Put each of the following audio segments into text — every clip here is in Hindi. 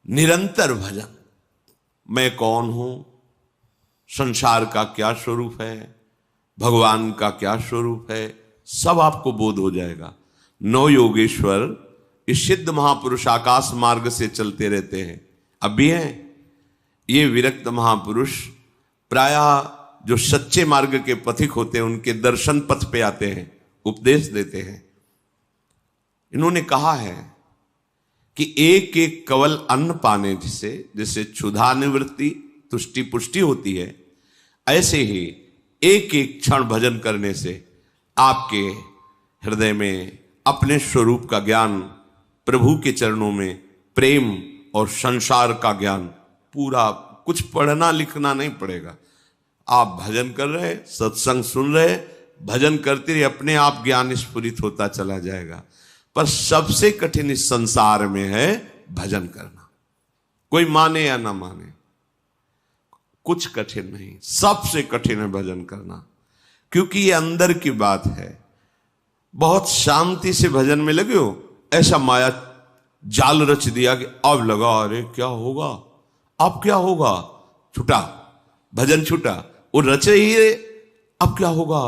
निरंतर भजन। मैं कौन हूं, संसार का क्या स्वरूप है, भगवान का क्या स्वरूप है, सब आपको बोध हो जाएगा। नौ योगेश्वर इस सिद्ध महापुरुष आकाश मार्ग से चलते रहते हैं, अब भी हैं। ये विरक्त महापुरुष प्रायः जो सच्चे मार्ग के पथिक होते हैं उनके दर्शन पथ पे आते हैं, उपदेश देते हैं। इन्होंने कहा है कि एक एक कवल अन्न पाने से जैसे क्षुधा निवृत्ति तुष्टि पुष्टि होती है, ऐसे ही एक एक क्षण भजन करने से आपके हृदय में अपने स्वरूप का ज्ञान, प्रभु के चरणों में प्रेम और संसार का ज्ञान पूरा, कुछ पढ़ना लिखना नहीं पड़ेगा। आप भजन कर रहे, सत्संग सुन रहे, भजन करते रहिए, अपने आप ज्ञान स्फुरित होता चला जाएगा। पर सबसे कठिन इस संसार में है भजन करना। कोई माने या ना माने, कुछ कठिन नहीं, सबसे कठिन है भजन करना, क्योंकि ये अंदर की बात है। बहुत शांति से भजन में लगे हो, ऐसा माया जाल रच दिया कि अब लगा अरे क्या होगा, अब क्या होगा, छूटा भजन, छूटा। वो रचे ही है, अब क्या होगा,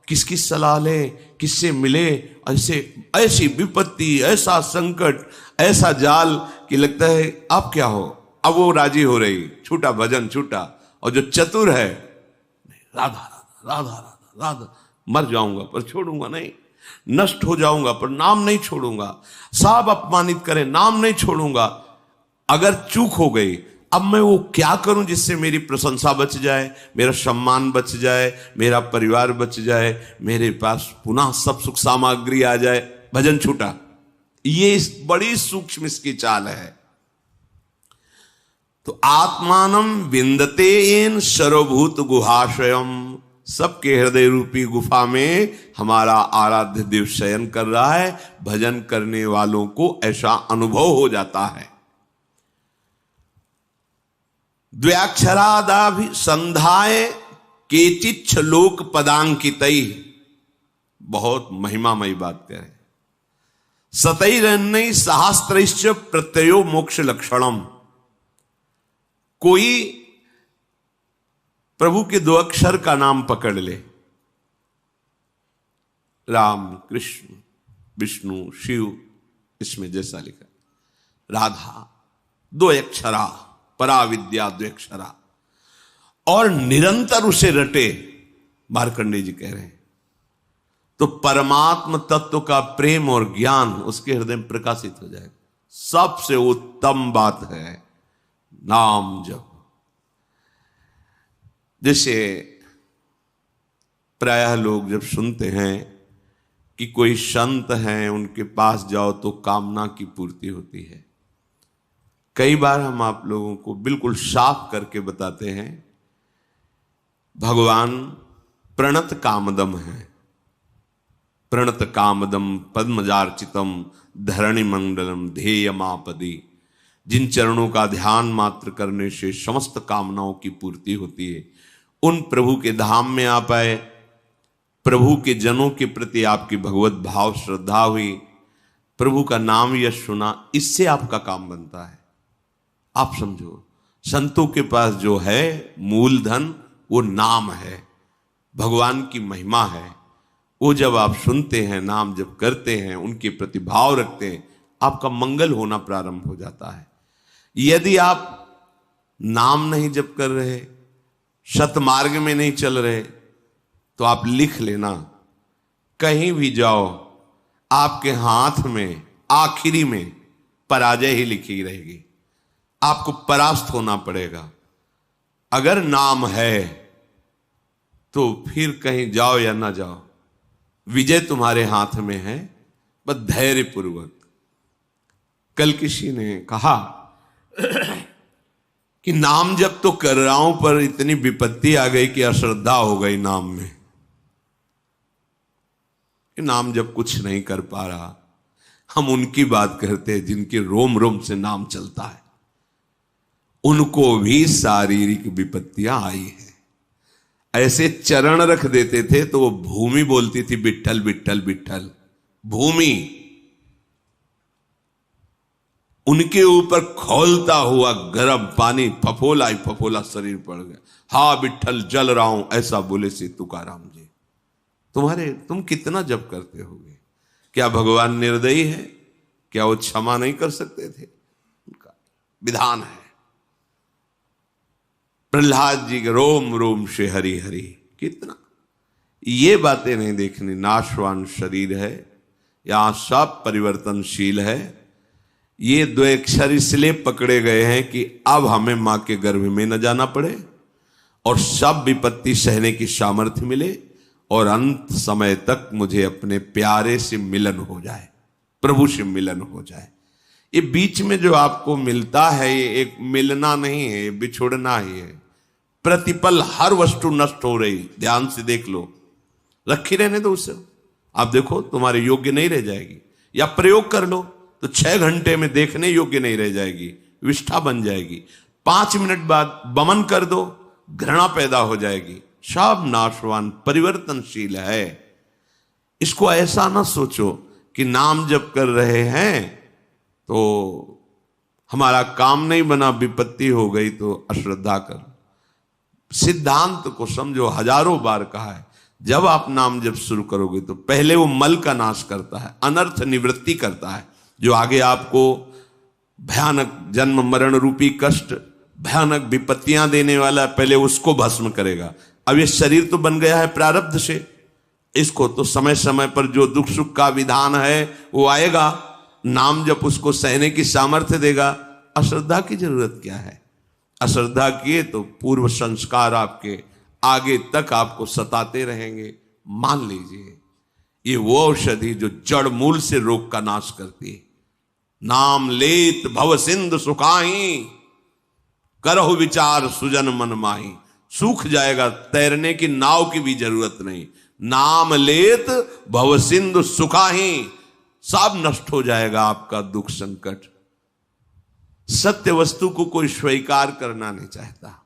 किसकी सलाह ले, किससे मिले, ऐसे ऐसी विपत्ति, ऐसा संकट, ऐसा जाल कि लगता है अब क्या हो। अब वो राजी हो रही, छूटा भजन, छूटा। और जो चतुर है, राधा राधा राधा राधा राधा, मर जाऊंगा पर छोड़ूंगा नहीं, नष्ट हो जाऊंगा पर नाम नहीं छोड़ूंगा, सब अपमानित करें नाम नहीं छोड़ूंगा। अगर चूक हो गई, अब मैं वो क्या करूं जिससे मेरी प्रशंसा बच जाए, मेरा सम्मान बच जाए, मेरा परिवार बच जाए, मेरे पास पुनः सब सुख सामग्री आ जाए, भजन छूटा। ये बड़ी सूक्ष्म इसकी चाल है। तो आत्मानम विंदते येन सर्वभूत गुहाशयम, सबके हृदय रूपी गुफा में हमारा आराध्य देव शयन कर रहा है। भजन करने वालों को ऐसा अनुभव हो जाता है। द्व्याक्षरादाभि संधाय केचिच्छ लोक पदांकितई, बहुत महिमामयी बात कह रहे। सतैरन्नई सहस्त्रैश्च प्रत्ययो मोक्ष लक्षणम, कोई प्रभु के 2 अक्षर का नाम पकड़ ले, राम कृष्ण विष्णु शिव, इसमें जैसा लिखा राधा 2 अक्षरा, पराविद्या 2 अक्षरा, और निरंतर उसे रटे, मार्कंडेय जी कह रहे हैं, तो परमात्म तत्व का प्रेम और ज्ञान उसके हृदय में प्रकाशित हो जाएगा। सबसे उत्तम बात है नाम जप। जैसे प्रायः लोग जब सुनते हैं कि कोई संत हैं, उनके पास जाओ तो कामना की पूर्ति होती है। कई बार हम आप लोगों को बिल्कुल साफ करके बताते हैं, भगवान प्रणत कामदम है। प्रणत कामदम पद्मजार्चितम धरणि मंडलम ध्येयमापदी, जिन चरणों का ध्यान मात्र करने से समस्त कामनाओं की पूर्ति होती है, उन प्रभु के धाम में आ पाए। प्रभु के जनों के प्रति आपकी भगवत भाव श्रद्धा हुई, प्रभु का नाम यश सुना, इससे आपका काम बनता है। आप समझो, संतों के पास जो है मूलधन वो नाम है, भगवान की महिमा है। वो जब आप सुनते हैं, नाम जब करते हैं, उनके प्रति भाव रखते हैं, आपका मंगल होना प्रारंभ हो जाता है। यदि आप नाम नहीं जप कर रहे, सतमार्ग में नहीं चल रहे, तो आप लिख लेना, कहीं भी जाओ आपके हाथ में आखिरी में पराजय ही लिखी रहेगी, आपको परास्त होना पड़ेगा। अगर नाम है तो फिर कहीं जाओ या ना जाओ, विजय तुम्हारे हाथ में है, बस धैर्य पूर्वक। कल किसी ने कहा कि नाम जब तो कर रहा हूं पर इतनी विपत्ति आ गई कि अश्रद्धा हो गई नाम में, कि नाम जब कुछ नहीं कर पा रहा। हम उनकी बात करते हैं जिनके रोम रोम से नाम चलता है, उनको भी शारीरिक विपत्तियां आई है। ऐसे चरण रख देते थे तो वो भूमि बोलती थी विट्ठल विट्ठल विट्ठल, भूमि। उनके ऊपर खौलता हुआ गर्म पानी फफोला ही फफोला शरीर पड़ गया। हा विठ्ठल जल रहा हूं, ऐसा बोले से तुकाराम जी। तुम कितना जप करते होगे? क्या भगवान निर्दयी है? क्या वो क्षमा नहीं कर सकते थे? उनका विधान है। प्रहलाद जी के रोम रोम से हरि हरि, कितना ये बातें नहीं देखनी। नाशवान शरीर है, यहां सब परिवर्तनशील है। ये दो अक्षर इसलिए पकड़े गए हैं कि अब हमें मां के गर्भ में न जाना पड़े और सब विपत्ति सहने की सामर्थ्य मिले और अंत समय तक मुझे अपने प्यारे से मिलन हो जाए, प्रभु से मिलन हो जाए। ये बीच में जो आपको मिलता है ये एक मिलना नहीं है, ये बिछुड़ना ही है। प्रतिपल हर वस्तु नष्ट हो रही, ध्यान से देख लो, रखी रहने दो उसे। आप देखो तुम्हारे योग्य नहीं रह जाएगी, या प्रयोग कर लो तो 6 घंटे में देखने योग्य नहीं रह जाएगी, विष्ठा बन जाएगी। 5 मिनट बाद बमन कर दो, घृणा पैदा हो जाएगी। सब नाशवान परिवर्तनशील है। इसको ऐसा ना सोचो कि नाम जप कर रहे हैं तो हमारा काम नहीं बना, विपत्ति हो गई तो अश्रद्धा कर। सिद्धांत को समझो, हजारों बार कहा है, जब आप नाम जप शुरू करोगे तो पहले वो मल का नाश करता है, अनर्थ निवृत्ति करता है, जो आगे आपको भयानक जन्म मरण रूपी कष्ट, भयानक विपत्तियां देने वाला, पहले उसको भस्म करेगा। अब ये शरीर तो बन गया है प्रारब्ध से, इसको तो समय समय पर जो दुख सुख का विधान है वो आएगा, नाम जप उसको सहने की सामर्थ्य देगा। अश्रद्धा की जरूरत क्या है? अश्रद्धा किए तो पूर्व संस्कार आपके आगे तक आपको सताते रहेंगे। मान लीजिए ये वो औषधि जो जड़ मूल से रोग का नाश करती है। नाम लेत भव सिंधु सुखाही, करहु विचार सुजन मन माही। सूख जाएगा, तैरने की नाव की भी जरूरत नहीं। नाम लेत भव सिंधु सुखाही, सब नष्ट हो जाएगा आपका दुख संकट। सत्य वस्तु को कोई स्वीकार करना नहीं चाहता।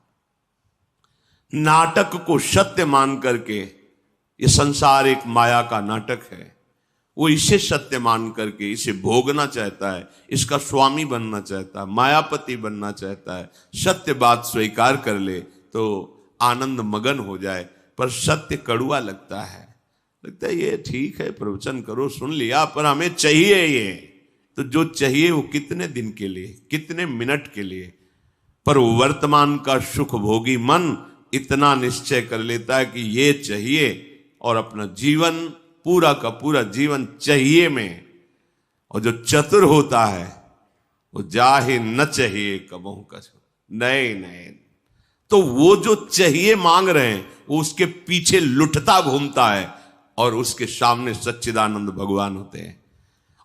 नाटक को सत्य मान करके, ये संसार एक माया का नाटक है, वो इसे सत्य मान करके इसे भोगना चाहता है, इसका स्वामी बनना चाहता है, मायापति बनना चाहता है। सत्य बात स्वीकार कर ले तो आनंद मगन हो जाए, पर सत्य कड़ुआ लगता है। लगता है ये ठीक है, प्रवचन करो, सुन लिया, पर हमें चाहिए ये। तो जो चाहिए वो कितने दिन के लिए, कितने मिनट के लिए, पर वर्तमान का सुख भोगी मन इतना निश्चय कर लेता है कि ये चाहिए और अपना जीवन, पूरा का पूरा जीवन चाहिए में। और जो चतुर होता है वो जाहे न चाहिए कबहू कछ, नहीं। तो वो जो चाहिए मांग रहे हैं वो उसके पीछे लुटता घूमता है और उसके सामने सच्चिदानंद भगवान होते हैं।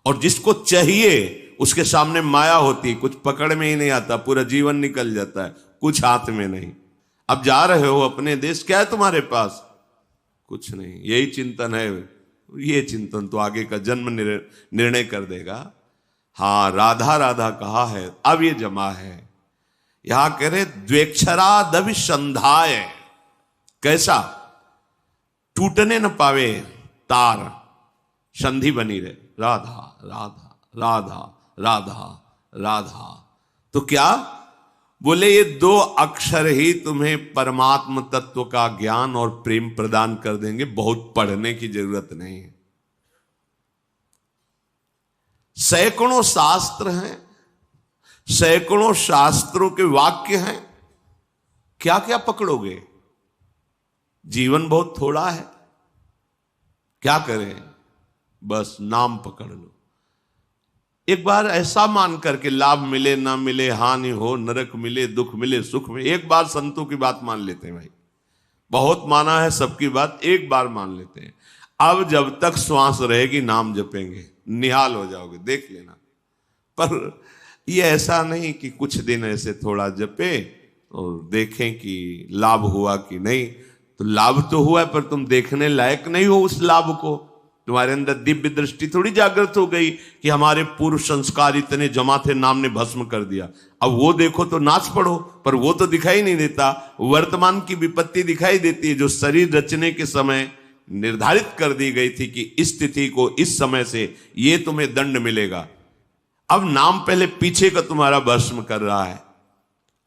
और जिसको चाहिए उसके सामने माया होती, कुछ पकड़ में ही नहीं आता, पूरा जीवन निकल जाता है, कुछ हाथ में नहीं। अब जा रहे हो अपने देश, क्या है तुम्हारे पास? कुछ नहीं। यही चिंतन है, ये चिंतन तो आगे का जन्म निर्णय कर देगा। हाँ, राधा राधा कहा है, अब ये जमा है। यहां कह रहे द्वेक्षरादभिसंधाय, कैसा? टूटने न पावे तार, संधि बनी रहे, राधा राधा राधा राधा राधा। तो क्या बोले? ये 2 अक्षर ही तुम्हें परमात्म तत्व का ज्ञान और प्रेम प्रदान कर देंगे, बहुत पढ़ने की जरूरत नहीं है। सैकड़ों शास्त्र हैं, सैकड़ों शास्त्रों के वाक्य हैं, क्या क्या पकड़ोगे? जीवन बहुत थोड़ा है, क्या करें? बस नाम पकड़ लो। एक बार ऐसा मान करके, लाभ मिले ना मिले, हानि हो, नरक मिले, दुख मिले, सुख मिले, एक बार संतों की बात मान लेते हैं भाई। बहुत माना है सबकी बात, एक बार मान लेते हैं। अब जब तक श्वास रहेगी नाम जपेंगे, निहाल हो जाओगे, देख लेना। पर ये ऐसा नहीं कि कुछ दिन ऐसे थोड़ा जपे और देखें कि लाभ हुआ कि नहीं। तो लाभ तो हुआ, पर तुम देखने लायक नहीं हो उस लाभ को। तुम्हारे अंदर दिव्य दृष्टि थोड़ी जागृत हो गई कि हमारे पूर्व संस्कार इतने जमा थे, नाम ने भस्म कर दिया। अब वो देखो तो नाच पड़ो, पर वो तो दिखाई नहीं देता। वर्तमान की विपत्ति दिखाई देती है, जो शरीर रचने के समय निर्धारित कर दी गई थी कि इस तिथि को, इस समय से ये तुम्हें दंड मिलेगा। अब नाम पहले पीछे का तुम्हारा भस्म कर रहा है।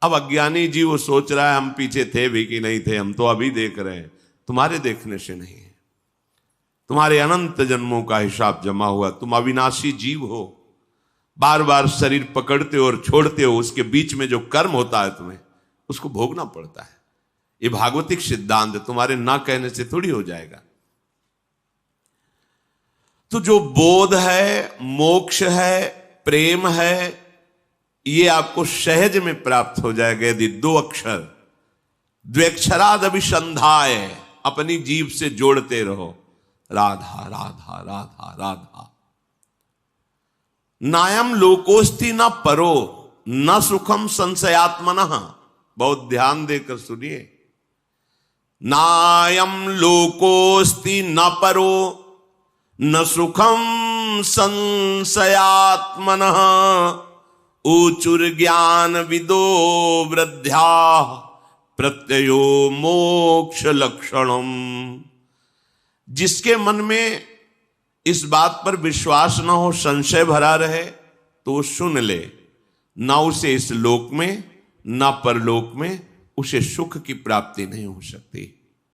अब अज्ञानी जी वो सोच रहा है हम पीछे थे भी कि नहीं थे, हम तो अभी देख रहे हैं। तुम्हारे देखने से नहीं है, तुम्हारे अनंत जन्मों का हिसाब जमा हुआ। तुम अविनाशी जीव हो, बार बार शरीर पकड़ते हो और छोड़ते हो, उसके बीच में जो कर्म होता है तुम्हें उसको भोगना पड़ता है। ये भागवतिक सिद्धांत तुम्हारे ना कहने से थोड़ी हो जाएगा। तो जो बोध है, मोक्ष है, प्रेम है, ये आपको सहज में प्राप्त हो जाएगा यदि दो अक्षर द्व्यक्षराद अभिसंधाय अपनी जीभ से जोड़ते रहो। राधा राधा राधा राधा। नायम लोकोस्ति न परो न सुखम संशयात्मनः। बहुत ध्यान देकर सुनिए। नायम लोकोस्ति न परो न सुखम संशयात्मनः। ऊचुर ज्ञान विदो वृद्ध्या प्रत्ययो मोक्ष लक्षणम। जिसके मन में इस बात पर विश्वास न हो, संशय भरा रहे, तो वो सुन ले, ना उसे इस लोक में ना परलोक में उसे सुख की प्राप्ति नहीं हो सकती।